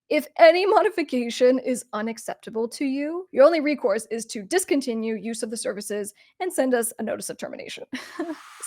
If any modification is unacceptable to you, your only recourse is to discontinue use of the services and send us a notice of termination.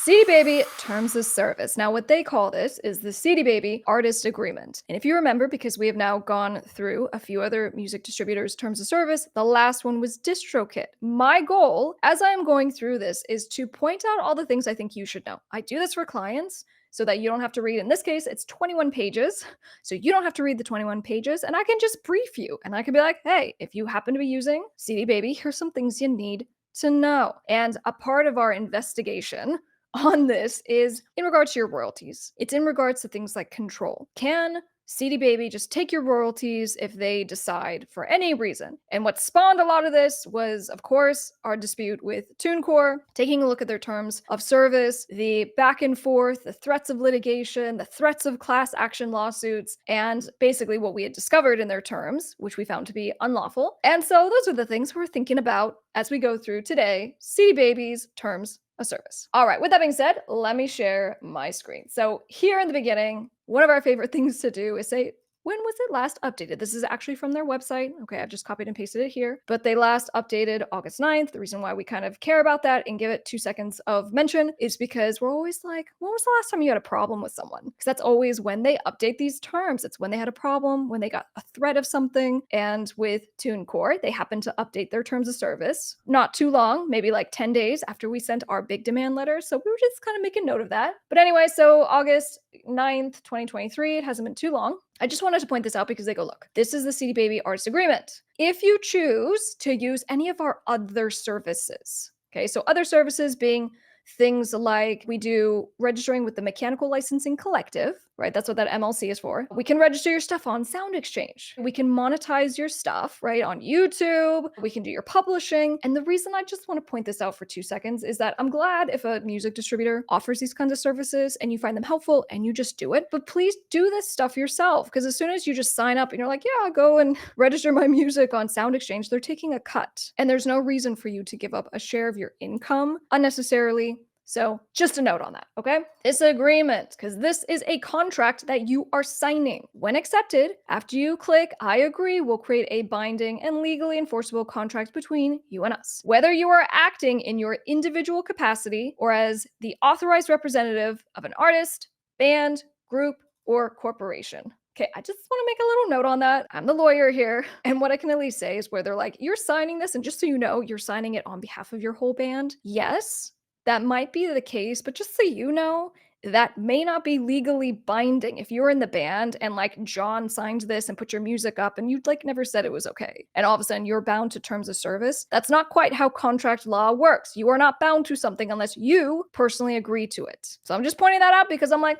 CDBaby Terms of Service. Now, what they call this is the CDBaby Artist Agreement. And if you remember, because we have now gone through a few other music distributors' terms of service, the last one was DistroKit. My goal, as I am going through this, is to point out all the things I think you should know. I do this for clients so that you don't have to read. In this case, it's 21 pages. So you don't have to read the 21 pages, and I can just brief you. And I can be like, hey, if you happen to be using CDBaby, here's some things you need to know. And a part of our investigation on this is in regards to your royalties. It's in regards to things like control. Can CDBaby just take your royalties if they decide for any reason? And what spawned a lot of this was, of course, our dispute with TuneCore, taking a look at their terms of service, the back and forth, the threats of litigation, the threats of class action lawsuits, and basically what we had discovered in their terms, which we found to be unlawful. And so those are the things we're thinking about as we go through today, CDBaby's terms of service. All right, with that being said, let me share my screen. So here in the beginning, one of our favorite things to do is say, when was it last updated? This is actually from their website. Okay, I've just copied and pasted it here. But they last updated August 9th. The reason why we kind of care about that and give it 2 seconds of mention is because we're always like, when was the last time you had a problem with someone? Because that's always when they update these terms. It's when they had a problem, when they got a threat of something. And with TuneCore, they happened to update their terms of service not too long, maybe like 10 days after we sent our big demand letter. So we were just kind of making note of that. But anyway, so August 9th, 2023, it hasn't been too long. I just wanted to point this out because they go, look, this is the CDBaby Artist Agreement. If you choose to use any of our other services, okay, so other services being things like we do registering with the Mechanical Licensing Collective, right? That's what that MLC is for. We can register your stuff on Sound Exchange. We can monetize your stuff, right, on YouTube. We can do your publishing. And the reason I just want to point this out for 2 seconds is that I'm glad if a music distributor offers these kinds of services and you find them helpful and you just do it. But please do this stuff yourself, because as soon as you just sign up and you're like, yeah, I'll go and register my music on Sound Exchange, they're taking a cut. And there's no reason for you to give up a share of your income unnecessarily. So just a note on that, okay? This agreement, because this is a contract that you are signing. When accepted, after you click I agree, we'll create a binding and legally enforceable contract between you and us. Whether you are acting in your individual capacity or as the authorized representative of an artist, band, group, or corporation. Okay, I just want to make a little note on that. I'm the lawyer here. And what I can at least say is where they're like, you're signing this, and just so you know, you're signing it on behalf of your whole band. Yes, that might be the case, but just so you know, that may not be legally binding. If you're in the band and like John signed this and put your music up and you like never said it was okay, and all of a sudden you're bound to terms of service, that's not quite how contract law works. You are not bound to something unless you personally agree to it. So I'm just pointing that out because I'm like,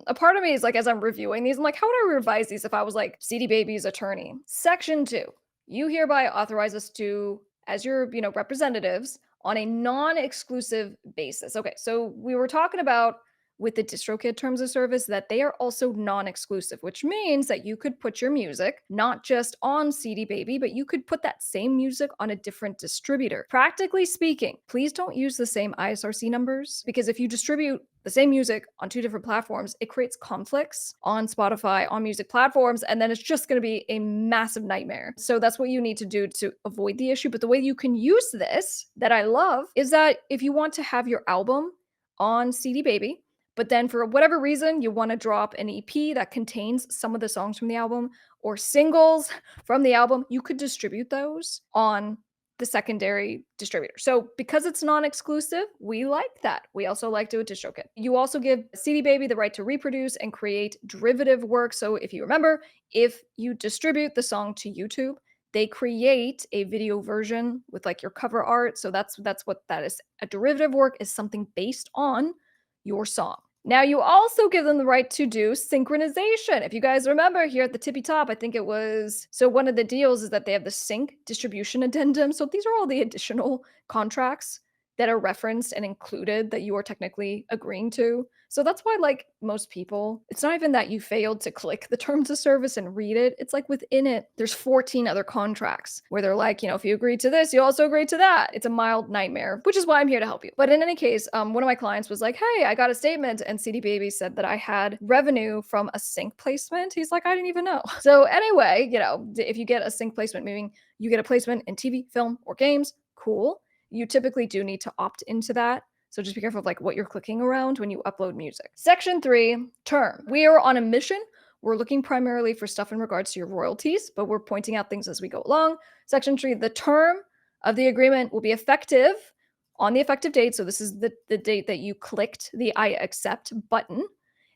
a part of me is like, as I'm reviewing these, I'm like, how would I revise these if I was like CDBaby's attorney? Section 2, you hereby authorize us to, as your, representatives, on a non-exclusive basis. Okay, so we were talking about with the DistroKid terms of service that they are also non-exclusive, which means that you could put your music not just on CDBaby, but you could put that same music on a different distributor. Practically speaking, please don't use the same ISRC numbers, because if you distribute the same music on 2 different platforms, it creates conflicts on Spotify, on music platforms, and then it's just going to be a massive nightmare. So that's what you need to do to avoid the issue. But the way you can use this that I love is that if you want to have your album on CDBaby, but then for whatever reason, you want to drop an EP that contains some of the songs from the album or singles from the album, you could distribute those on the secondary distributor. So because it's non-exclusive, we like that. We also like to do a DistroKid. You also give CDBaby the right to reproduce and create derivative work. So if you remember, if you distribute the song to YouTube, they create a video version with like your cover art. So that's what that is. A derivative work is something based on your song. Now, you also give them the right to do synchronization. If you guys remember here at the tippy top, I think it was, so one of the deals is that they have the sync distribution addendum. So these are all the additional contracts that are referenced and included that you are technically agreeing to. So that's why, like most people, it's not even that you failed to click the terms of service and read it. It's like within it, there's 14 other contracts where they're like, if you agree to this, you also agree to that. It's a mild nightmare, which is why I'm here to help you. But in any case, one of my clients was like, hey, I got a statement, and CDBaby said that I had revenue from a sync placement. He's like, I didn't even know. So anyway, if you get a sync placement, meaning you get a placement in TV, film, or games, cool. You typically do need to opt into that. So just be careful of like what you're clicking around when you upload music. Section 3, term. We are on a mission. We're looking primarily for stuff in regards to your royalties, but we're pointing out things as we go along. Section 3, the term of the agreement will be effective on the effective date. So this is the date that you clicked the I accept button,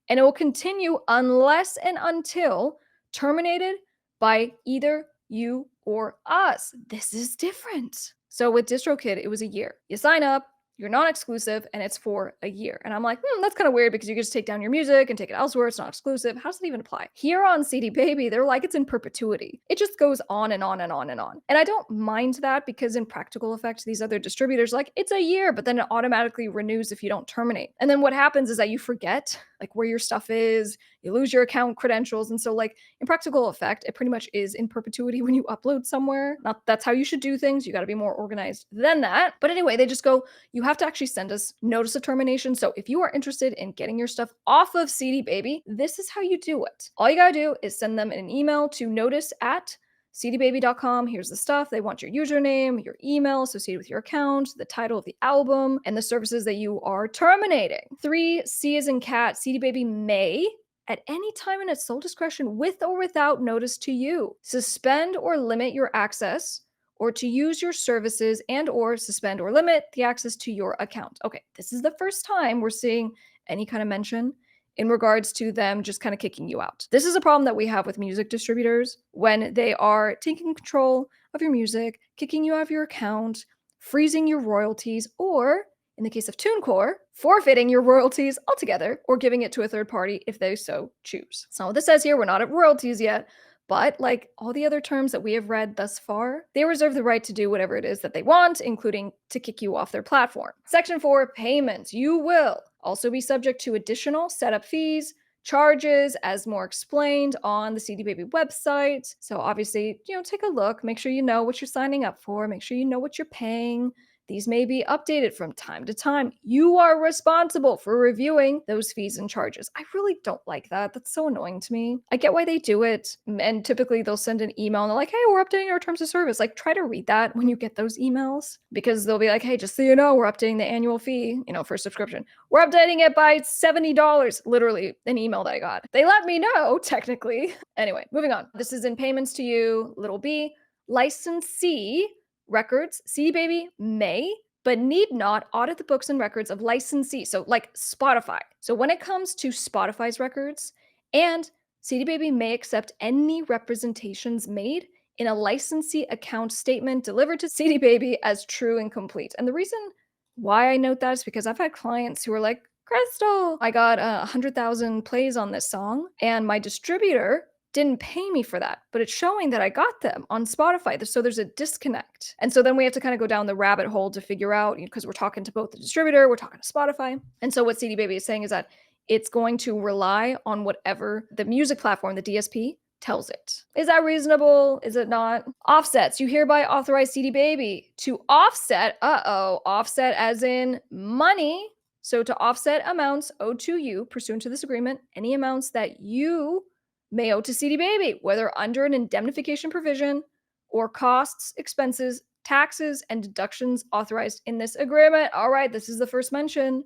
and it will continue unless and until terminated by either you or us. This is different. So with DistroKid, it was a year. You sign up, you're non-exclusive, and it's for a year. And I'm like, that's kind of weird because you can just take down your music and take it elsewhere. It's not exclusive. How does it even apply? Here on CDBaby, they're like, it's in perpetuity. It just goes on and on and on and on. And I don't mind that because in practical effect, these other distributors, like, it's a year, but then it automatically renews if you don't terminate. And then what happens is that you forget like where your stuff is, you lose your account credentials. And so like in practical effect, it pretty much is in perpetuity when you upload somewhere. Not that's how you should do things. You got to be more organized than that. But anyway, they just go, you have to actually send us notice of termination. So if you are interested in getting your stuff off of CDBaby, this is how you do it. All you got to do is send them an email to notice@cdbaby.com. Here's the stuff. They want your username, your email associated with your account, the title of the album, and the services that you are terminating. 3, C as in cat, CDBaby may, at any time in its sole discretion, with or without notice to you, suspend or limit your access or to use your services and or suspend or limit the access to your account. Okay, this is the first time we're seeing any kind of mention in regards to them just kind of kicking you out. This is a problem that we have with music distributors when they are taking control of your music, kicking you out of your account, freezing your royalties, or in the case of TuneCore, forfeiting your royalties altogether or giving it to a third party if they so choose. So what this says here, we're not at royalties yet, but like all the other terms that we have read thus far, they reserve the right to do whatever it is that they want, including to kick you off their platform. Section 4, payments. You will also be subject to additional setup fees, charges as more explained on the CDBaby website. So obviously, take a look, make sure you know what you're signing up for, make sure you know what you're paying. These may be updated from time to time. You are responsible for reviewing those fees and charges. I really don't like that. That's so annoying to me. I get why they do it. And typically they'll send an email and they're like, hey, we're updating our terms of service. Like, try to read that when you get those emails because they'll be like, hey, just so you know, we're updating the annual fee, for subscription. We're updating it by $70. Literally an email that I got. They let me know, technically. Anyway, moving on. This is in payments to you, little b, licensee records. CDBaby may, but need not audit the books and records of licensees. So like Spotify. So when it comes to Spotify's records, and CDBaby may accept any representations made in a licensee account statement delivered to CDBaby as true and complete. And the reason why I note that is because I've had clients who are like, Crystal, I got 100,000 plays on this song, and my distributor didn't pay me for that, but it's showing that I got them on Spotify. So there's a disconnect. And so then we have to kind of go down the rabbit hole to figure out, because we're talking to both the distributor, we're talking to Spotify. And so what CDBaby is saying is that it's going to rely on whatever the music platform, the DSP, tells it. Is that reasonable? Is it not? Offsets. You hereby authorize CDBaby to offset, offset as in money. So to offset amounts owed to you pursuant to this agreement, any amounts that you may owe to CDBaby, whether under an indemnification provision or costs, expenses, taxes, and deductions authorized in this agreement. All right, this is the first mention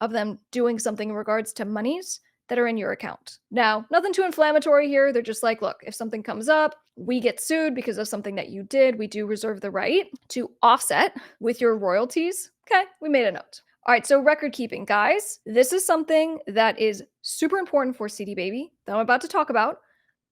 of them doing something in regards to monies that are in your account. Now, nothing too inflammatory here. They're just like, look, if something comes up, we get sued because of something that you did, we do reserve the right to offset with your royalties. Okay, we made a note. All right, so record keeping, guys. This is something that is super important for CDBaby that I'm about to talk about,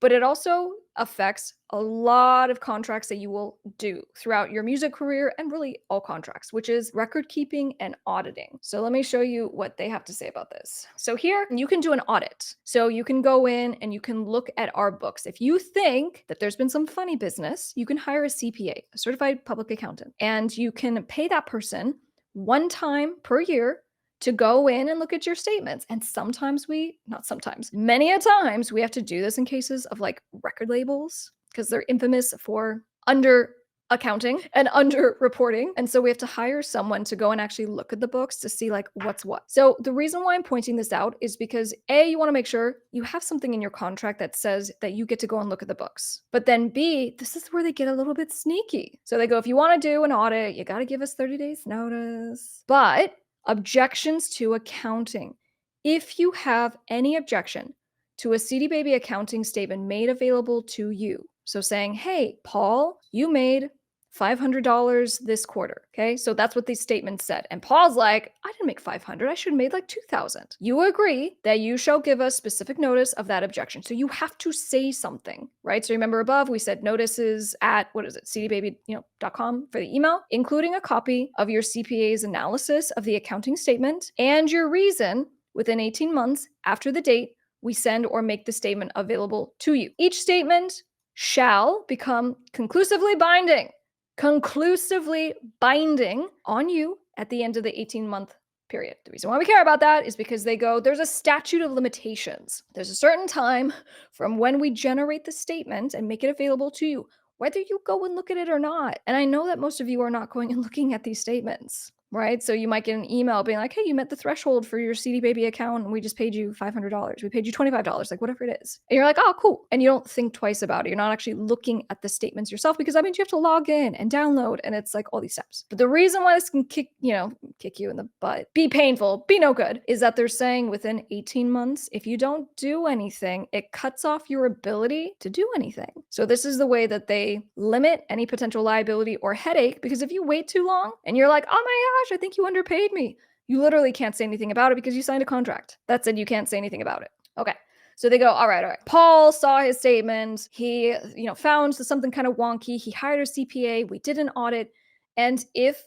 but it also affects a lot of contracts that you will do throughout your music career and really all contracts, which is record keeping and auditing. So let me show you what they have to say about this. So here you can do an audit. So you can go in and you can look at our books. If you think that there's been some funny business, you can hire a CPA, a certified public accountant, and you can pay that person one time per year to go in and look at your statements. And many a times we have to do this in cases of like record labels because they're infamous for under accounting and under reporting. And so we have to hire someone to go and actually look at the books to see like what's what. So the reason why I'm pointing this out is because A, you want to make sure you have something in your contract that says that you get to go and look at the books. But then B, this is where they get a little bit sneaky. So they go, if you want to do an audit, you got to give us 30 days notice. But objections to accounting. If you have any objection to a CDBaby accounting statement made available to you, so saying, hey, Paul, you made $500 this quarter. Okay. So that's what these statements said. And Paul's like, I didn't make 500. I should have made like 2,000. You agree that you shall give us specific notice of that objection. So you have to say something, right? So remember above, we said notices at, cdbaby.com for the email, including a copy of your CPA's analysis of the accounting statement and your reason within 18 months after the date we send or make the statement available to you. Each statement shall become conclusively binding on you at the end of the 18-month period. The reason why we care about that is because they go, there's a statute of limitations. There's a certain time from when we generate the statement and make it available to you, whether you go and look at it or not. And I know that most of you are not going and looking at these statements, right? So you might get an email being like, hey, you met the threshold for your CDBaby account and we just paid you $500. We paid you $25, like whatever it is. And you're like, oh, cool. And you don't think twice about it. You're not actually looking at the statements yourself because that means you have to log in and download and it's like all these steps. But the reason why this can kick you in the butt, be painful, be no good, is that they're saying within 18 months, if you don't do anything, it cuts off your ability to do anything. So this is the way that they limit any potential liability or headache, because if you wait too long and you're like, oh my gosh, I think you underpaid me, you literally can't say anything about it because you signed a contract that said you can't say anything about it. Okay. So they go, all right. Paul saw his statement. He, found something kind of wonky. He hired a CPA. We did an audit. And if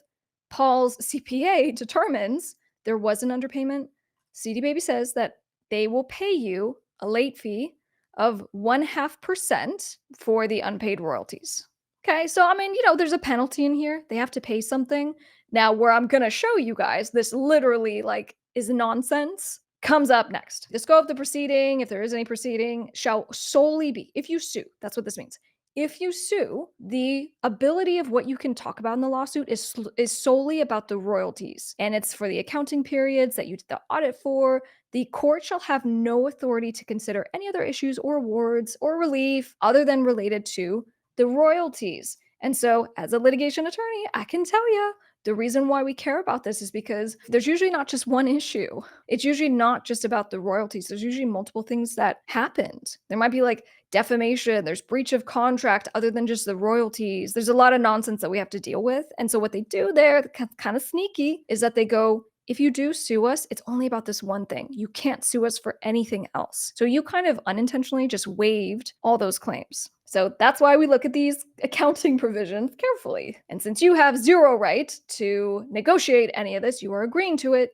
Paul's CPA determines there was an underpayment, CDBaby says that they will pay you a late fee of 0.5% for the unpaid royalties. Okay, so there's a penalty in here. They have to pay something. Now, where I'm going to show you guys, this literally is nonsense, comes up next. The scope of the proceeding, if there is any proceeding, shall solely be, if you sue, that's what this means. If you sue, the ability of what you can talk about in the lawsuit is solely about the royalties. And it's for the accounting periods that you did the audit for. The court shall have no authority to consider any other issues or awards or relief other than related to the royalties. And so as a litigation attorney, I can tell you, the reason why we care about this is because there's usually not just one issue. It's usually not just about the royalties. There's usually multiple things that happened. There might be defamation, there's breach of contract other than just the royalties. There's a lot of nonsense that we have to deal with. And so what they do there, kind of sneaky, is that they go, if you do sue us, it's only about this one thing. You can't sue us for anything else. So you kind of unintentionally just waived all those claims. So that's why we look at these accounting provisions carefully. And since you have zero right to negotiate any of this, you are agreeing to it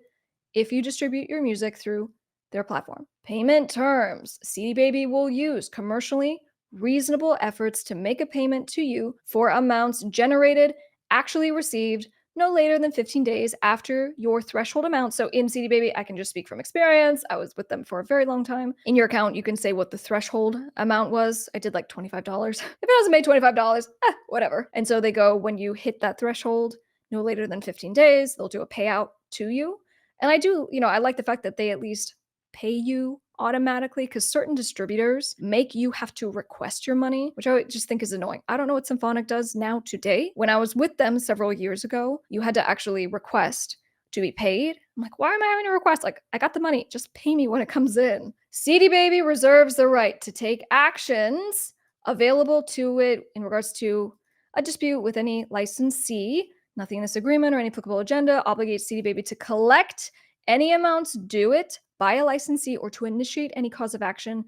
if you distribute your music through their platform. Payment terms. CDBaby will use commercially reasonable efforts to make a payment to you for amounts generated, actually received, no later than 15 days after your threshold amount. So in CDBaby, I can just speak from experience. I was with them for a very long time. In your account, you can say what the threshold amount was. I did $25. If it hasn't made $25, whatever. And so they go, when you hit that threshold, no later than 15 days, they'll do a payout to you. And I like the fact that they at least pay you automatically, because certain distributors make you have to request your money, which I just think is annoying. I don't know what Symphonic does now today. When I was with them several years ago, you had to actually request to be paid. I'm like, why am I having to request? I got the money, just pay me when it comes in. CDBaby reserves the right to take actions available to it in regards to a dispute with any licensee. Nothing in this agreement or any applicable agenda obligates CDBaby to collect any amounts due it by a licensee or to initiate any cause of action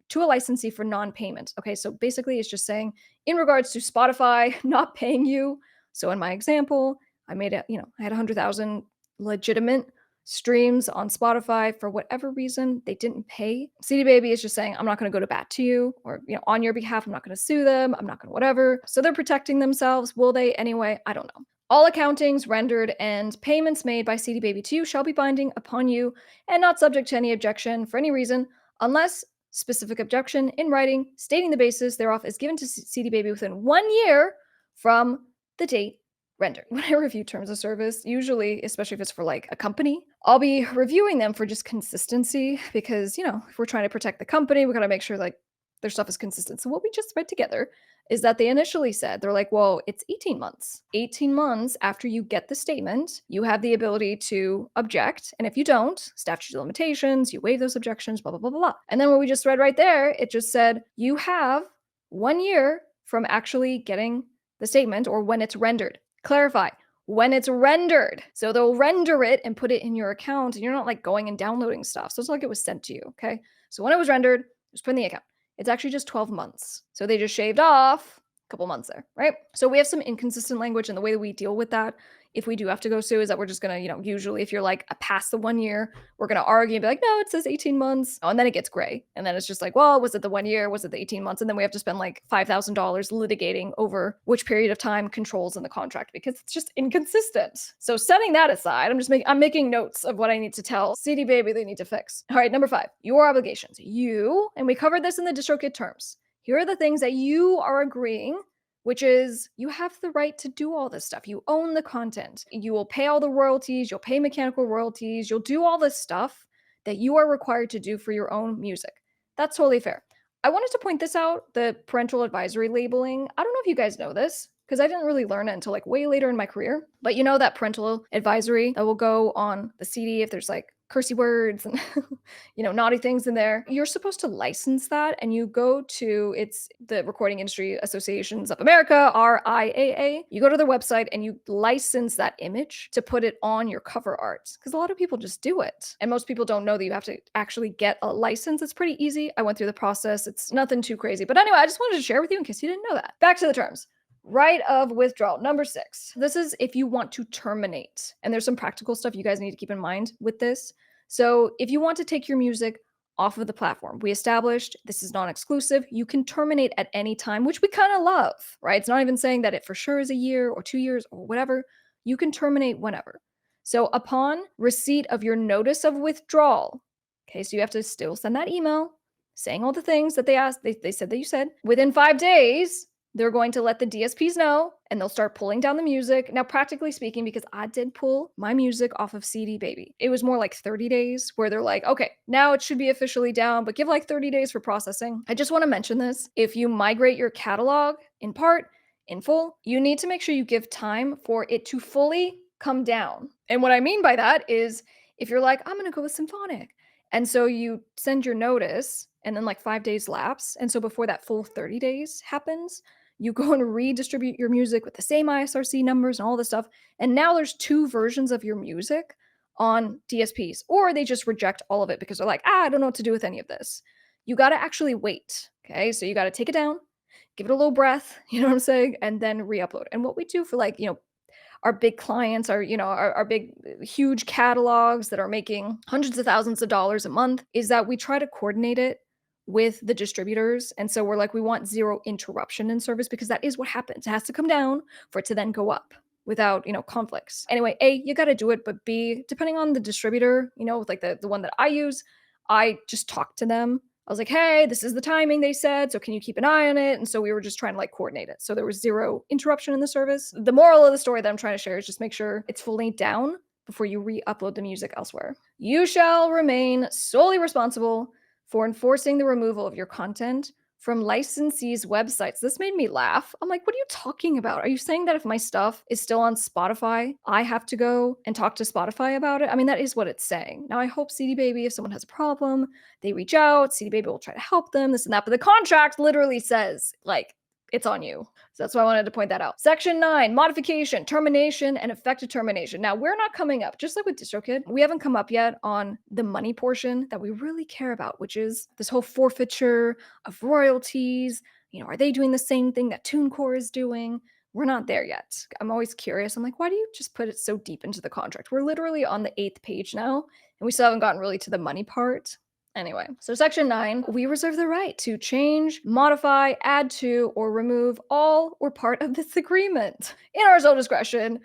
to a licensee for non-payment. Okay, so basically it's just saying in regards to Spotify not paying you. So in my example, I had 100,000 legitimate streams on Spotify. For whatever reason, they didn't pay. CDBaby is just saying, I'm not going to go to bat to you, or on your behalf, I'm not going to sue them. I'm not going to whatever. So they're protecting themselves. Will they anyway? I don't know. All accountings rendered and payments made by CDBaby to you shall be binding upon you and not subject to any objection for any reason, unless specific objection in writing stating the basis thereof is given to CDBaby within 1 year from the date rendered. When I review terms of service, usually, especially if it's for like a company, I'll be reviewing them for just consistency because, if we're trying to protect the company, we got to make sure like their stuff is consistent. So what we just read together is that they initially said, they're like, well, it's 18 months. 18 months after you get the statement, you have the ability to object. And if you don't, statute of limitations, you waive those objections, blah, blah, blah, blah, blah. And then what we just read right there, it just said, you have 1 year from actually getting the statement or when it's rendered. Clarify, when it's rendered. So they'll render it and put it in your account, and you're not like going and downloading stuff. So it's like it was sent to you, okay? So when it was rendered, it was put in the account. It's actually just 12 months. So they just shaved off a couple months there, right? So we have some inconsistent language, and the way that we deal with that, if we do have to go sue, is that we're just gonna, usually if you're like past the 1 year, we're gonna argue and be like, no, it says 18 months. Oh, and then it gets gray. And then it's just like, well, was it the 1 year? Was it the 18 months? And then we have to spend like $5,000 litigating over which period of time controls in the contract because it's just inconsistent. So setting that aside, I'm making notes of what I need to tell CDBaby they need to fix. All right, number 5, your obligations. And we covered this in the DistroKid terms. Here are the things that you are agreeing, which is you have the right to do all this stuff. You own the content. You will pay all the royalties. You'll pay mechanical royalties. You'll do all this stuff that you are required to do for your own music. That's totally fair. I wanted to point this out, the parental advisory labeling. I don't know if you guys know this, because I didn't really learn it until like way later in my career. But you know that parental advisory that will go on the CD if there's like cursey words and naughty things in there. You're supposed to license that, and you go to it's the Recording Industry Associations of America, RIAA. You go to their website and you license that image to put it on your cover art because a lot of people just do it. And most people don't know that you have to actually get a license. It's pretty easy. I went through the process. It's nothing too crazy. But anyway, I just wanted to share with you in case you didn't know that. Back to the terms. Right of withdrawal, number 6. This is if you want to terminate. And there's some practical stuff you guys need to keep in mind with this. So if you want to take your music off of the platform, we established this is non-exclusive. You can terminate at any time, which we kind of love, right? It's not even saying that it for sure is a year or 2 years or whatever. You can terminate whenever. So upon receipt of your notice of withdrawal, okay, so you have to still send that email saying all the things that they asked, they said that you said. Within 5 days, they're going to let the DSPs know, and they'll start pulling down the music. Now, practically speaking, because I did pull my music off of CDBaby, it was more like 30 days where they're like, okay, now it should be officially down, but give like 30 days for processing. I just want to mention this. If you migrate your catalog in part, in full, you need to make sure you give time for it to fully come down. And what I mean by that is if you're like, I'm going to go with symphonic. And so you send your notice and then like 5 days lapse. And so before that full 30 days happens, you go and redistribute your music with the same ISRC numbers and all this stuff. And now there's 2 versions of your music on DSPs, or they just reject all of it because they're like, I don't know what to do with any of this. You got to actually wait. Okay. So you got to take it down, give it a little breath, you know what I'm saying? And then re-upload. And what we do for like, our big clients, our big, huge catalogs that are making hundreds of thousands of dollars a month, is that we try to coordinate it with the distributors. And so we're like, we want 0 interruption in service because that is what happens. It has to come down for it to then go up without, conflicts. Anyway, A, you got to do it, but B, depending on the distributor, with like the one that I use, I just talk to them. I was like, hey, this is the timing they said, so can you keep an eye on it? And so we were just trying to like coordinate it. So there was 0 interruption in the service. The moral of the story that I'm trying to share is just make sure it's fully down before you re-upload the music elsewhere. You shall remain solely responsible for enforcing the removal of your content from licensees' websites. This made me laugh. I'm like, what are you talking about? Are you saying that if my stuff is still on Spotify, I have to go and talk to Spotify about it? I mean, that is what it's saying. Now, I hope CDBaby, if someone has a problem, they reach out, CDBaby will try to help them, this and that. But the contract literally says, like, it's on you. So that's why I wanted to point that out. Section 9, modification, termination, and effective termination. Now, we're not coming up, just like with DistroKid, we haven't come up yet on the money portion that we really care about, which is this whole forfeiture of royalties. Are they doing the same thing that TuneCore is doing? We're not there yet. I'm always curious. I'm like, why do you just put it so deep into the contract? We're literally on the 8th page now, and we still haven't gotten really to the money part. Anyway, so section 9, we reserve the right to change, modify, add to, or remove all or part of this agreement in our sole discretion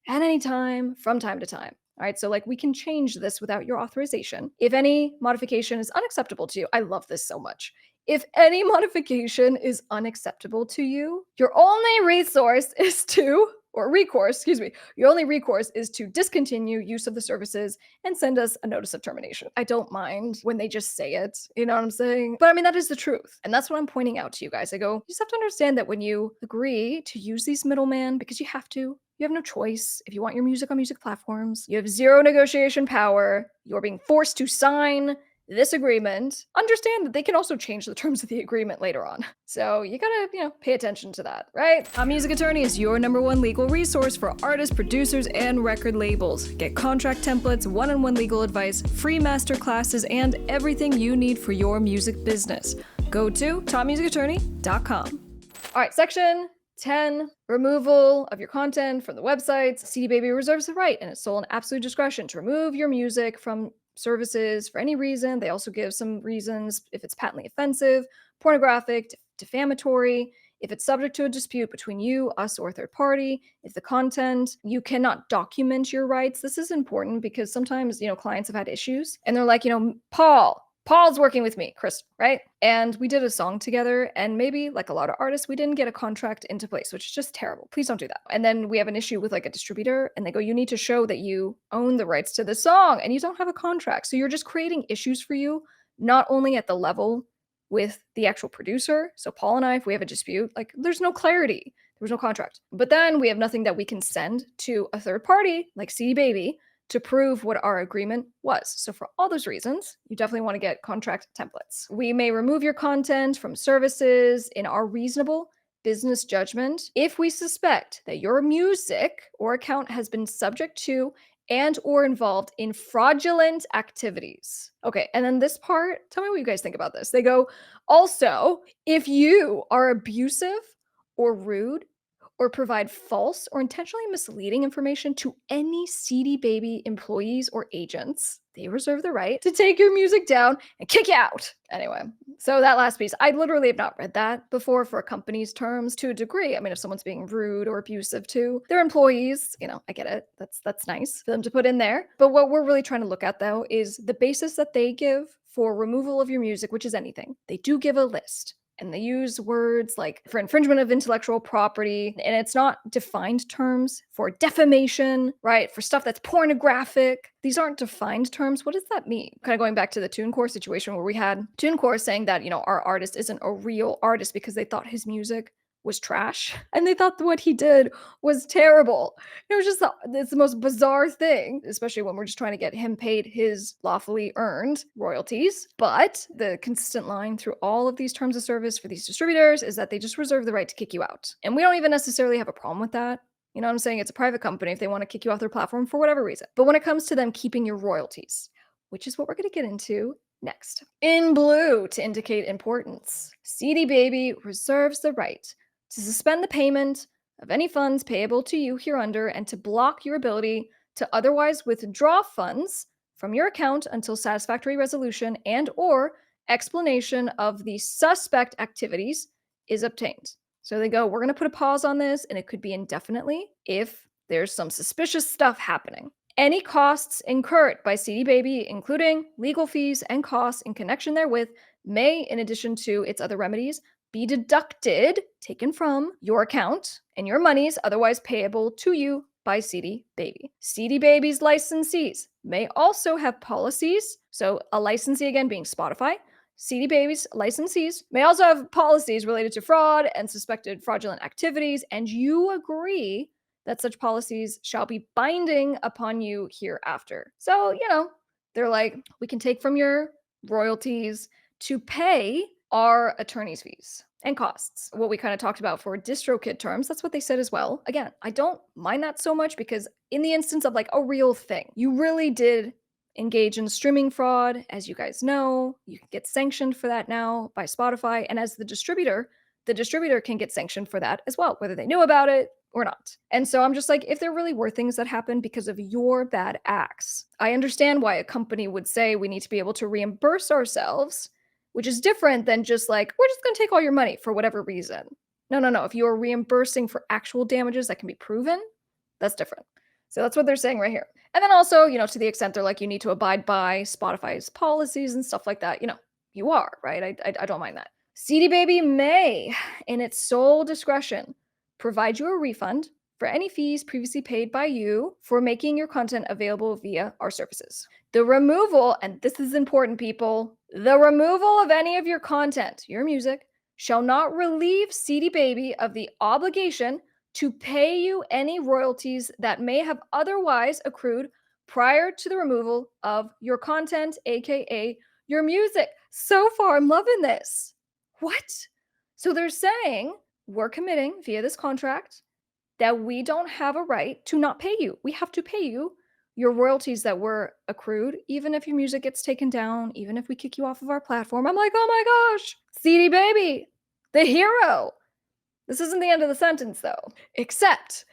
at any time from time to time. All right, so like we can change this without your authorization. If any modification is unacceptable to you, I love this so much. If any modification is unacceptable to you, your only resource is to, or recourse, excuse me, your only recourse is to discontinue use of the services and send us a notice of termination. I don't mind when they just say it, you know what I'm saying? But I mean, that is the truth. And that's what I'm pointing out to you guys. I go, you just have to understand that when you agree to use these middlemen, because you have to, you have no choice. If you want your music on music platforms, you have zero negotiation power. You're being forced to sign this agreement. Understand that they can also change the terms of the agreement later on. So you gotta, pay attention to that, right? A music attorney is your #1 legal resource for artists, producers, and record labels. Get contract templates, one-on-one legal advice, free master classes, and everything you need for your music business. Go to topmusicattorney.com. All right, section 10, removal of your content from the websites. CDBaby reserves the right in its sole and absolute discretion to remove your music from services for any reason. They also give some reasons if it's patently offensive, pornographic, defamatory, if it's subject to a dispute between you, us, or a third party, if the content, you cannot document your rights. This is important because sometimes, clients have had issues and they're like, Paul's working with me, Chris, right? And we did a song together, and maybe like a lot of artists, we didn't get a contract into place, which is just terrible. Please don't do that. And then we have an issue with like a distributor, and they go, you need to show that you own the rights to the song, and you don't have a contract. So you're just creating issues for you, not only at the level with the actual producer. So Paul and I, if we have a dispute, like there's no clarity. There was no contract. But then we have nothing that we can send to a third party like CDBaby to prove what our agreement was. So for all those reasons, you definitely want to get contract templates. We may remove your content from services in our reasonable business judgment if we suspect that your music or account has been subject to and or involved in fraudulent activities. Okay, and then this part, tell me what you guys think about this. They go, also, if you are abusive or rude or provide false or intentionally misleading information to any CDBaby employees or agents, they reserve the right to take your music down and kick you out. Anyway, so that last piece, I literally have not read that before for a company's terms to a degree. I mean, if someone's being rude or abusive to their employees, I get it. That's nice for them to put in there. But what we're really trying to look at, though, is the basis that they give for removal of your music, which is anything. They do give a list. And they use words like for infringement of intellectual property, and it's not defined terms for defamation, right? For stuff that's pornographic. These aren't defined terms. What does that mean? Kind of going back to the TuneCore situation where we had TuneCore saying that, our artist isn't a real artist because they thought his music was trash and they thought what he did was terrible. It was just it's the most bizarre thing, especially when we're just trying to get him paid his lawfully earned royalties. But the consistent line through all of these terms of service for these distributors is that they just reserve the right to kick you out. And we don't even necessarily have a problem with that. You know what I'm saying? It's a private company if they want to kick you off their platform for whatever reason. But when it comes to them keeping your royalties, which is what we're going to get into next. In blue to indicate importance, CDBaby reserves the right to suspend the payment of any funds payable to you hereunder and to block your ability to otherwise withdraw funds from your account until satisfactory resolution and or explanation of the suspect activities is obtained. So they go, we're going to put a pause on this, and it could be indefinitely if there's some suspicious stuff happening. Any costs incurred by CDBaby, including legal fees and costs in connection therewith, may, in addition to its other remedies, be deducted, taken from your account, and your monies otherwise payable to you by CDBaby. CDBaby's licensees may also have policies. So a licensee, again, being Spotify. CDBaby's licensees may also have policies related to fraud and suspected fraudulent activities, and you agree that such policies shall be binding upon you hereafter. So, they're like, we can take from your royalties to pay our attorney's fees and costs. What we kind of talked about for DistroKid terms, that's what they said as well. Again, I don't mind that so much because in the instance of like a real thing, you really did engage in streaming fraud. As you guys know, you can get sanctioned for that now by Spotify. And as the distributor can get sanctioned for that as well, whether they knew about it or not. And so I'm just like, if there really were things that happened because of your bad acts, I understand why a company would say we need to be able to reimburse ourselves, which is different than just like, we're just going to take all your money for whatever reason. No, no, no. If you are reimbursing for actual damages that can be proven, that's different. So that's what they're saying right here. And then also, to the extent they're like, you need to abide by Spotify's policies and stuff like that, you are, right? I don't mind that. CDBaby may, in its sole discretion, provide you a refund for any fees previously paid by you for making your content available via our services. The removal, and this is important, people, the removal of any of your content, your music, shall not relieve CDBaby of the obligation to pay you any royalties that may have otherwise accrued prior to the removal of your content, aka your music. So far, I'm loving this. What? So they're saying we're committing via this contract that we don't have a right to not pay you. We have to pay you your royalties that were accrued, even if your music gets taken down, even if we kick you off of our platform. I'm like, oh my gosh, CDBaby, the hero. This isn't the end of the sentence, though, except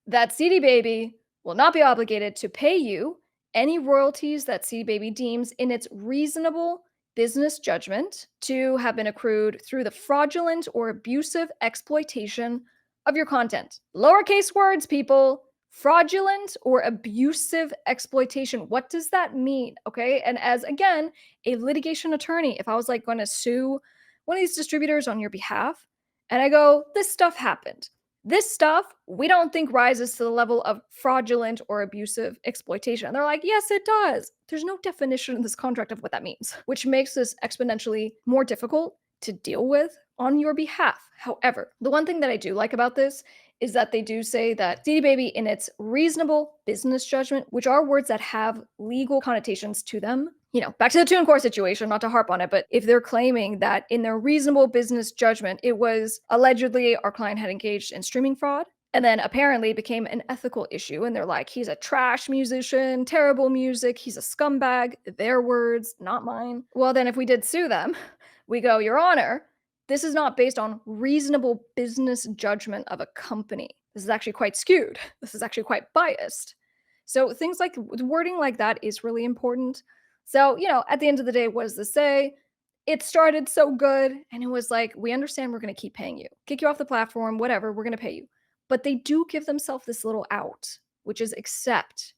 that CDBaby will not be obligated to pay you any royalties that CDBaby deems in its reasonable business judgment to have been accrued through the fraudulent or abusive exploitation of your content. Lowercase words, people. Fraudulent or abusive exploitation. What does that mean? Okay. And as, again, a litigation attorney, if I was like going to sue one of these distributors on your behalf, and I go, this stuff happened. This stuff we don't think rises to the level of fraudulent or abusive exploitation. And they're like, yes, it does. There's no definition in this contract of what that means, which makes this exponentially more difficult to deal with on your behalf. However, the one thing that I do like about this is that they do say that CDBaby, in its reasonable business judgment, which are words that have legal connotations to them, back to the TuneCore situation, not to harp on it, but if they're claiming that in their reasonable business judgment, it was allegedly our client had engaged in streaming fraud, and then apparently became an ethical issue, and they're like, he's a trash musician, terrible music, he's a scumbag, their words, not mine. Well, then if we did sue them, we go, Your Honor, this is not based on reasonable business judgment of a company. This is actually quite skewed. This is actually quite biased. So things like wording like that is really important. So, at the end of the day, what does this say? It started so good, and it was like, we understand we're going to keep paying you. Kick you off the platform, whatever, we're going to pay you. But they do give themselves this little out, which is except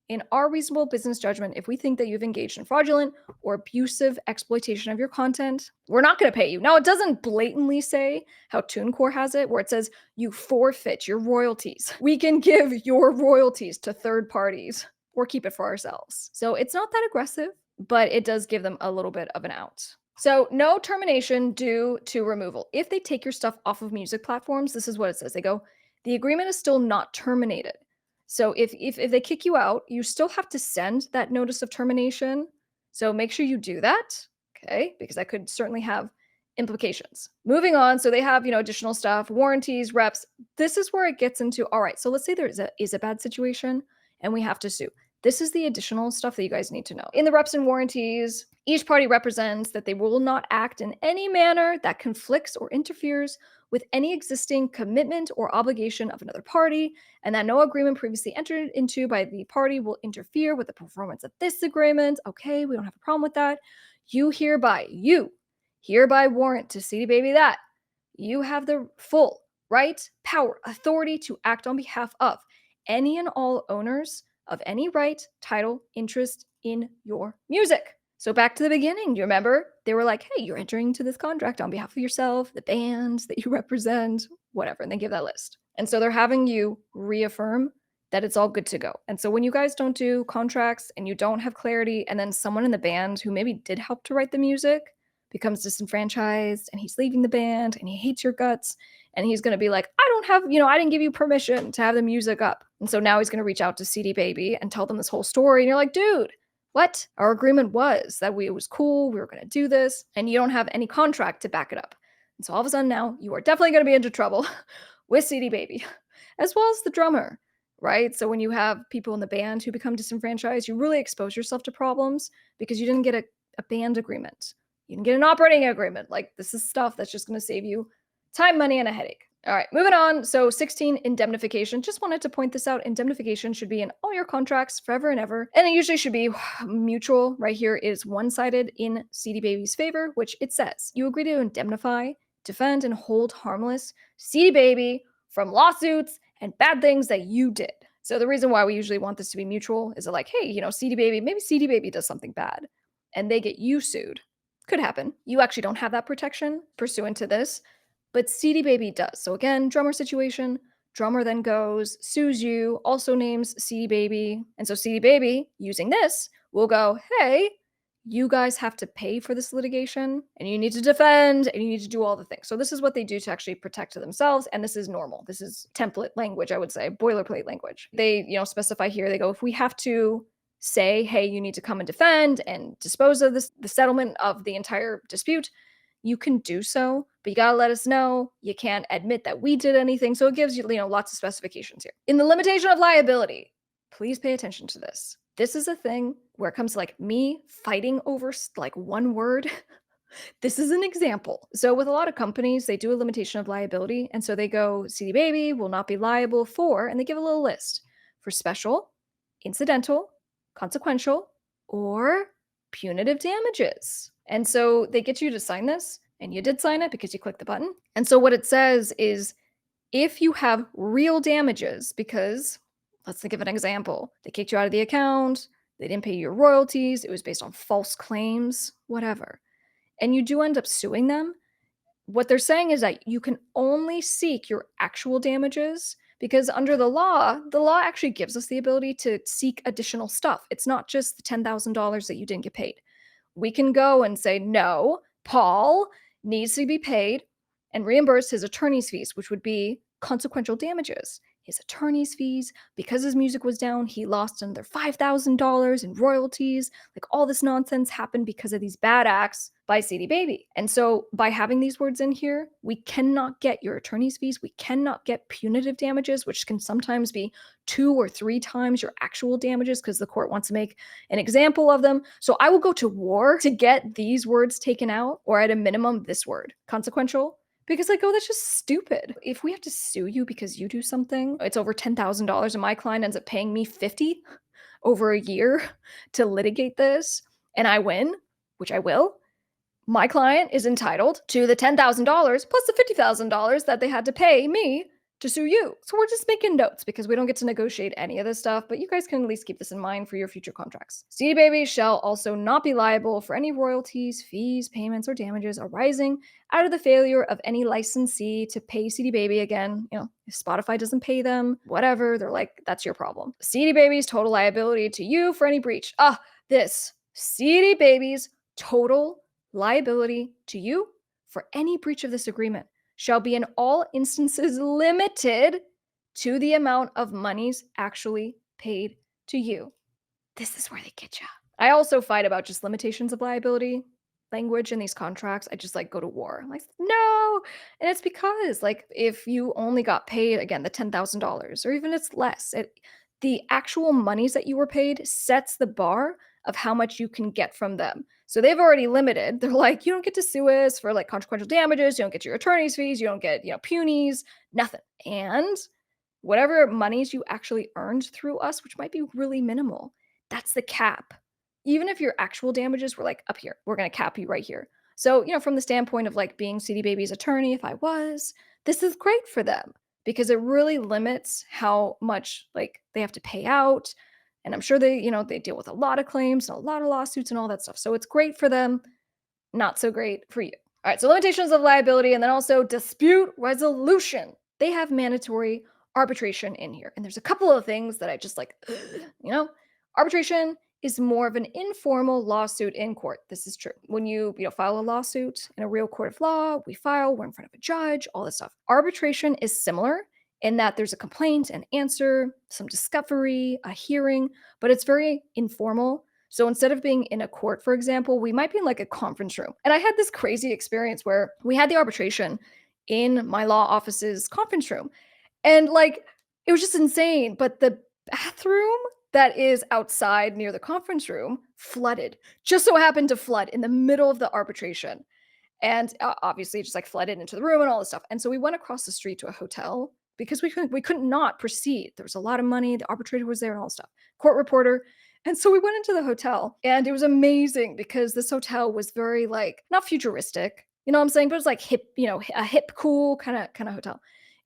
in our reasonable business judgment, if we think that you've engaged in fraudulent or abusive exploitation of your content, we're not going to pay you. Now, it doesn't blatantly say how TuneCore has it, where it says you forfeit your royalties. We can give your royalties to third parties or keep it for ourselves. So it's not that aggressive, but it does give them a little bit of an out. So no termination due to removal. If they take your stuff off of music platforms, this is what it says. They go, the agreement is still not terminated. So if they kick you out, you still have to send that notice of termination. So make sure you do that, okay? Because that could certainly have implications. Moving on, so they have, additional stuff, warranties, reps. This is where it gets into, all right, so let's say there is a bad situation and we have to sue. This is the additional stuff that you guys need to know. In the reps and warranties, each party represents that they will not act in any manner that conflicts or interferes with any existing commitment or obligation of another party, and that no agreement previously entered into by the party will interfere with the performance of this agreement. Okay, we don't have a problem with that. You hereby warrant to CDBaby that you have the full right, power, authority to act on behalf of any and all owners of any right, title, interest in your music. So back to the beginning, you remember? They were like, hey, you're entering into this contract on behalf of yourself, the bands that you represent, whatever, and they give that list. And so they're having you reaffirm that it's all good to go. And so when you guys don't do contracts and you don't have clarity, and then someone in the band who maybe did help to write the music becomes disenfranchised and he's leaving the band and he hates your guts and he's going to be like, I don't have, I didn't give you permission to have the music up. And so now he's going to reach out to CDBaby and tell them this whole story. And you're like, dude, what? Our agreement was that it was cool, we were going to do this, and you don't have any contract to back it up. And so all of a sudden now you are definitely going to be into trouble with CDBaby, as well as the drummer, right? So when you have people in the band who become disenfranchised, you really expose yourself to problems because you didn't get a band agreement. You didn't get an operating agreement. Like, this is stuff that's just going to save you time, money, and a headache. All right, moving on. So 16, indemnification. Just wanted to point this out. Indemnification should be in all your contracts forever and ever. And it usually should be mutual. Right here is one-sided in CDBaby's favor, which it says, you agree to indemnify, defend, and hold harmless CDBaby from lawsuits and bad things that you did. So the reason why we usually want this to be mutual is that like, hey, CDBaby, maybe CDBaby does something bad and they get you sued. Could happen. You actually don't have that protection pursuant to this. But CDBaby does. So again, drummer situation. Drummer then goes, sues you, also names CDBaby. And so CDBaby, using this, will go, hey, you guys have to pay for this litigation and you need to defend and you need to do all the things. So this is what they do to actually protect themselves. And this is normal. This is template language, I would say, boilerplate language. They, specify here, they go, if we have to say, hey, you need to come and defend and dispose of the settlement of the entire dispute, you can do so, but you gotta let us know. You can't admit that we did anything. So it gives you, lots of specifications here. In the limitation of liability, please pay attention to this. This is a thing where it comes to like me fighting over like one word. This is an example. So with a lot of companies, they do a limitation of liability. And so they go, CDBaby will not be liable for, and they give a little list for special, incidental, consequential, or punitive damages. And so they get you to sign this, and you did sign it because you clicked the button. And so what it says is if you have real damages, because let's think of an example, they kicked you out of the account, they didn't pay your royalties, it was based on false claims, whatever, and you do end up suing them, what they're saying is that you can only seek your actual damages because under the law actually gives us the ability to seek additional stuff. It's not just the $10,000 that you didn't get paid. We can go and say, no, Paul needs to be paid and reimburse his attorney's fees, which would be consequential damages. His attorney's fees, because his music was down, he lost another $5,000 in royalties. Like all this nonsense happened because of these bad acts by CDBaby. And so by having these words in here, we cannot get your attorney's fees. We cannot get punitive damages, which can sometimes be 2 or 3 times your actual damages because the court wants to make an example of them. So I will go to war to get these words taken out, or at a minimum, this word, consequential. Because like, oh, that's just stupid. If we have to sue you because you do something, it's over $10,000 and my client ends up paying me $50 over a year to litigate this, and I win, which I will, my client is entitled to the $10,000 plus the $50,000 that they had to pay me to sue you. So we're just making notes because we don't get to negotiate any of this stuff, but you guys can at least keep this in mind for your future contracts. CDBaby shall also not be liable for any royalties, fees, payments, or damages arising out of the failure of any licensee to pay CDBaby again. If Spotify doesn't pay them, whatever, they're like, that's your problem. CDBaby's total liability to you for any breach. This CDBaby's total liability to you for any breach of this agreement shall be in all instances limited to the amount of monies actually paid to you. This is where they get you. I also fight about just limitations of liability language in these contracts. I just like go to war. I'm like, no. And it's because like if you only got paid again the $10,000 or even it's less, the actual monies that you were paid sets the bar of how much you can get from them. So they've already limited. They're like, you don't get to sue us for like consequential damages. You don't get your attorney's fees. You don't get, punies, nothing. And whatever monies you actually earned through us, which might be really minimal, that's the cap. Even if your actual damages were like up here, we're going to cap you right here. So, from the standpoint of like being CDBaby's attorney, if I was, this is great for them because it really limits how much like they have to pay out. And I'm sure they deal with a lot of claims and a lot of lawsuits and all that stuff. So it's great for them, not so great for you. All right, so limitations of liability and then also dispute resolution. They have mandatory arbitration in here. And there's a couple of things that I just like, arbitration is more of an informal lawsuit in court. This is true. When you file a lawsuit in a real court of law, we're in front of a judge, all this stuff. Arbitration is similar in that there's a complaint, an answer, some discovery, a hearing, but it's very informal. So instead of being in a court, for example, we might be in like a conference room. And I had this crazy experience where we had the arbitration in my law office's conference room. And like, it was just insane. But the bathroom that is outside near the conference room flooded, just so happened to flood in the middle of the arbitration. And obviously just like flooded into the room and all this stuff. And so we went across the street to a hotel because we couldn't not proceed. There was a lot of money. The arbitrator was there and all this stuff. Court reporter. And so we went into the hotel and it was amazing because this hotel was very like not futuristic, you know what I'm saying? But it was like hip, a hip, cool kind of hotel.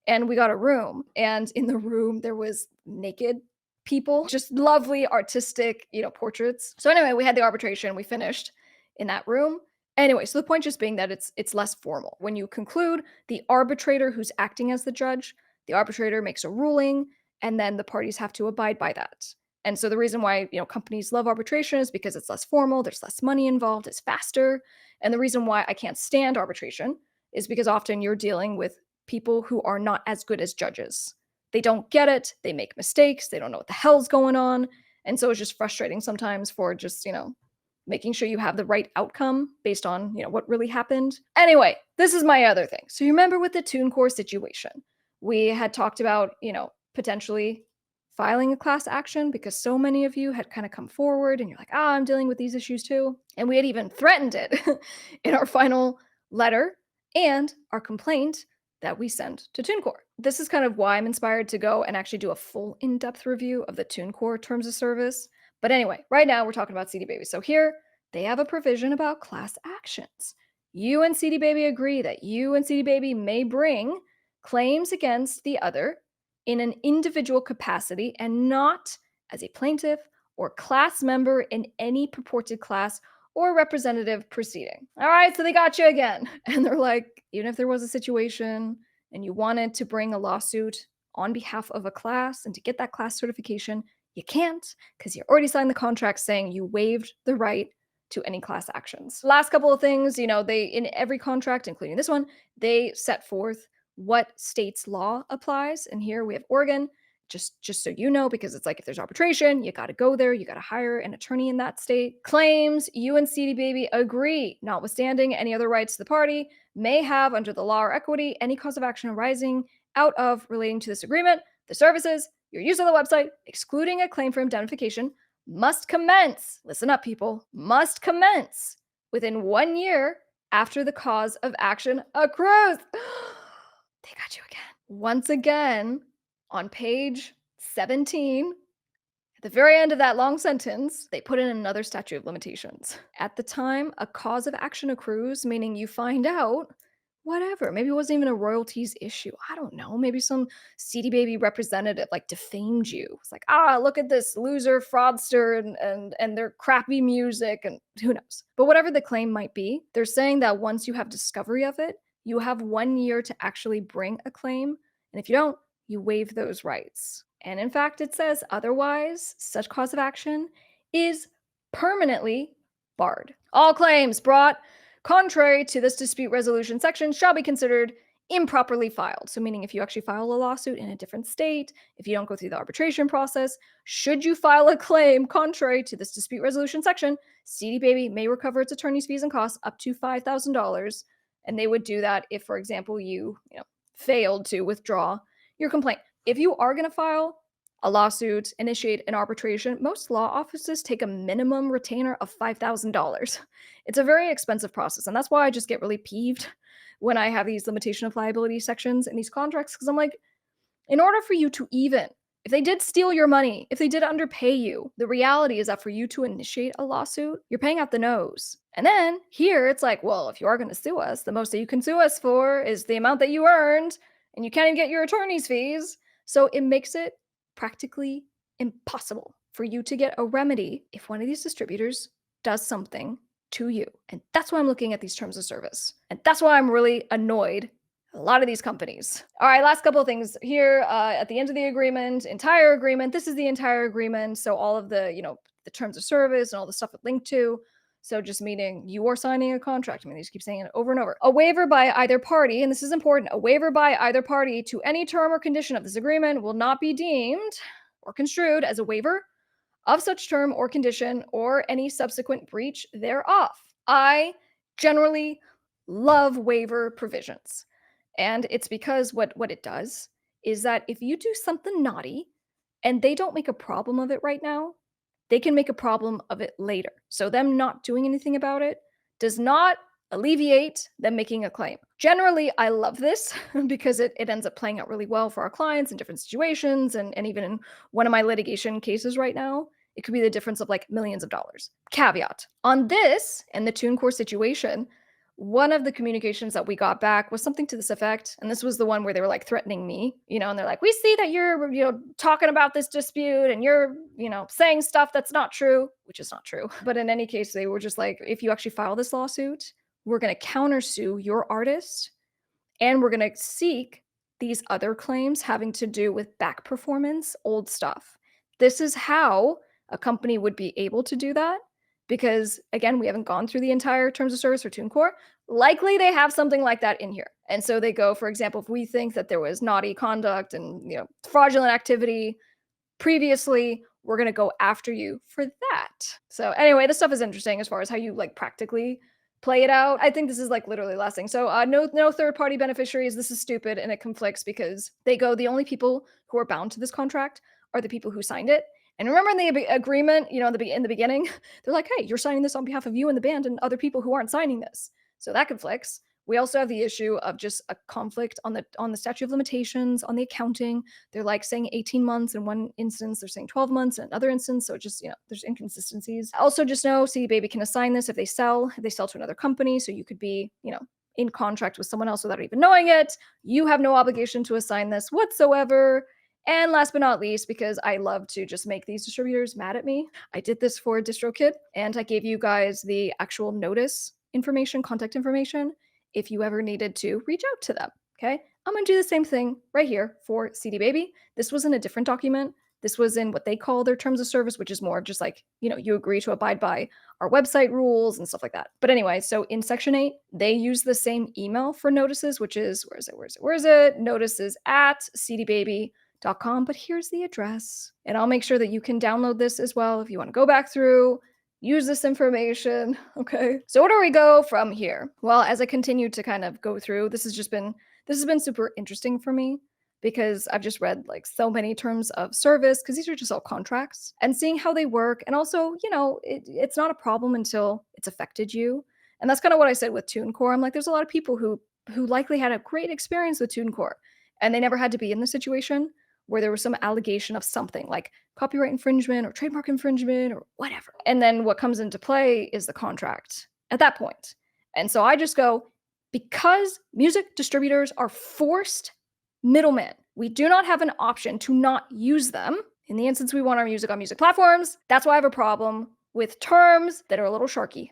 And we got a room. And in the room there was naked people, just lovely artistic, portraits. So anyway, we had the arbitration, we finished in that room. Anyway, so the point just being that it's less formal. When you conclude, the arbitrator who's acting as the judge, the arbitrator makes a ruling, and then the parties have to abide by that. And so the reason why, companies love arbitration is because it's less formal, there's less money involved, it's faster. And the reason why I can't stand arbitration is because often you're dealing with people who are not as good as judges. They don't get it, they make mistakes, they don't know what the hell's going on. And so it's just frustrating sometimes for just, making sure you have the right outcome based on, what really happened. Anyway, this is my other thing. So you remember with the TuneCore situation, we had talked about, potentially filing a class action because so many of you had kind of come forward and you're like, I'm dealing with these issues too. And we had even threatened it in our final letter and our complaint that we sent to TuneCore. This is kind of why I'm inspired to go and actually do a full in-depth review of the TuneCore Terms of Service. But anyway, right now we're talking about CDBaby. So here they have a provision about class actions. You and CDBaby agree that you and CDBaby may bring claims against the other in an individual capacity and not as a plaintiff or class member in any purported class or representative proceeding. All right, so they got you again. And they're like, even if there was a situation and you wanted to bring a lawsuit on behalf of a class and to get that class certification, you can't because you already signed the contract saying you waived the right to any class actions. Last couple of things, they in every contract, including this one, they set forth what state's law applies. And here we have Oregon, just so you know, because it's like if there's arbitration, you got to go there, you got to hire an attorney in that state. Claims you and CDBaby agree, notwithstanding any other rights the party may have under the law or equity, any cause of action arising out of relating to this agreement, the services, your use of the website, excluding a claim for indemnification, must commence, listen up people, must commence within 1 year after the cause of action accrues. They got you again. Once again, on page 17, at the very end of that long sentence, they put in another statute of limitations. At the time a cause of action accrues, meaning you find out, whatever, maybe it wasn't even a royalties issue. I don't know. Maybe some CDBaby representative like defamed you. It's like, look at this loser fraudster and their crappy music and who knows. But whatever the claim might be, they're saying that once you have discovery of it, you have 1 year to actually bring a claim. And if you don't, you waive those rights. And in fact, it says otherwise, such cause of action is permanently barred. All claims brought contrary to this dispute resolution section shall be considered improperly filed. So meaning if you actually file a lawsuit in a different state, if you don't go through the arbitration process, should you file a claim contrary to this dispute resolution section, CDBaby may recover its attorney's fees and costs up to $5,000. And they would do that if, for example, you failed to withdraw your complaint. If you are going to file a lawsuit, initiate an arbitration, most law offices take a minimum retainer of $5,000. It's a very expensive process. And that's why I just get really peeved when I have these limitation of liability sections in these contracts, because I'm like, in order for you to even, if they did steal your money, if they did underpay you, the reality is that for you to initiate a lawsuit, you're paying out the nose. And then here it's like, well, if you are going to sue us, the most that you can sue us for is the amount that you earned, and you can't even get your attorney's fees. So it makes it practically impossible for you to get a remedy if one of these distributors does something to you. And that's why I'm looking at these terms of service. And that's why I'm really annoyed a lot of these companies. All right, last couple of things here at the end of the agreement, entire agreement. This is the entire agreement. So all of the, the terms of service and all the stuff it linked to. So just meaning you are signing a contract. I mean, they just keep saying it over and over. A waiver by either party, and this is important, a waiver by either party to any term or condition of this agreement will not be deemed or construed as a waiver of such term or condition or any subsequent breach thereof. I generally love waiver provisions. And it's because what it does is that if you do something naughty and they don't make a problem of it right now, they can make a problem of it later. So them not doing anything about it does not alleviate them making a claim. Generally, I love this because it ends up playing out really well for our clients in different situations. And even in one of my litigation cases right now, it could be the difference of like millions of dollars. Caveat on this and the TuneCore situation, one of the communications that we got back was something to this effect. And this was the one where they were like threatening me, and they're like, we see that you're, talking about this dispute and you're, saying stuff that's not true, which is not true. But in any case, they were just like, if you actually file this lawsuit, we're going to countersue your artist and we're going to seek these other claims having to do with back performance, old stuff. This is how a company would be able to do that because, again, we haven't gone through the entire terms of service for TuneCore. Likely they have something like that in here. And so they go, for example, if we think that there was naughty conduct and fraudulent activity previously, we're going to go after you for that. So anyway, this stuff is interesting as far as how you like practically play it out. I think this is like literally the last thing. So no third-party beneficiaries. This is stupid and it conflicts because they go, the only people who are bound to this contract are the people who signed it. And remember in the agreement, in the beginning, they're like, hey, you're signing this on behalf of you and the band and other people who aren't signing this. So that conflicts. We also have the issue of just a conflict on the statute of limitations, on the accounting. They're like saying 18 months in one instance, they're saying 12 months in another instance. So it just, there's inconsistencies. Also just know CDBaby can assign this if they sell to another company. So you could be, in contract with someone else without even knowing it. You have no obligation to assign this whatsoever. And last but not least, because I love to just make these distributors mad at me, I did this for DistroKid and I gave you guys the actual notice information, contact information, if you ever needed to reach out to them, okay? I'm gonna do the same thing right here for CDBaby. This was in a different document. This was in what they call their terms of service, which is more of just like, you agree to abide by our website rules and stuff like that. But anyway, so in Section 8, they use the same email for notices, which is, where is it? Notices at cdbaby.com, but here's the address. And I'll make sure that you can download this as well if you want to go back through, use this information, okay? So where do we go from here? Well, as I continue to kind of go through, this has been super interesting for me because I've just read like so many terms of service because these are just all contracts and seeing how they work. And also, it's not a problem until it's affected you. And that's kind of what I said with TuneCore. I'm like, there's a lot of people who likely had a great experience with TuneCore and they never had to be in the situation where there was some allegation of something like copyright infringement or trademark infringement or whatever. And then what comes into play is the contract at that point. And so I just go, because music distributors are forced middlemen, we do not have an option to not use them. In the instance we want our music on music platforms, that's why I have a problem with terms that are a little sharky.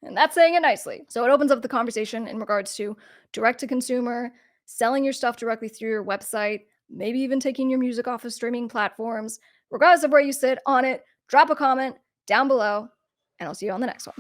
And that's saying it nicely. So it opens up the conversation in regards to direct to consumer, selling your stuff directly through your website, maybe even taking your music off of streaming platforms. Regardless of where you sit on it, drop a comment down below, and I'll see you on the next one.